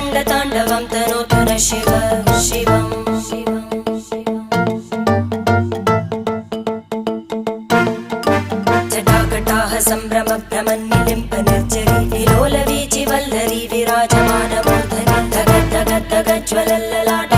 रङ्गताण्डवं तनोतु न शिव शिवम् जटाकटाः सम्भ्रमभ्रमन्निलिम्प निर्जरी विलोलवीचि वल्लरी विराजमानमूर्धनि धगद्धगद्धगज्ज्वलल्ललाट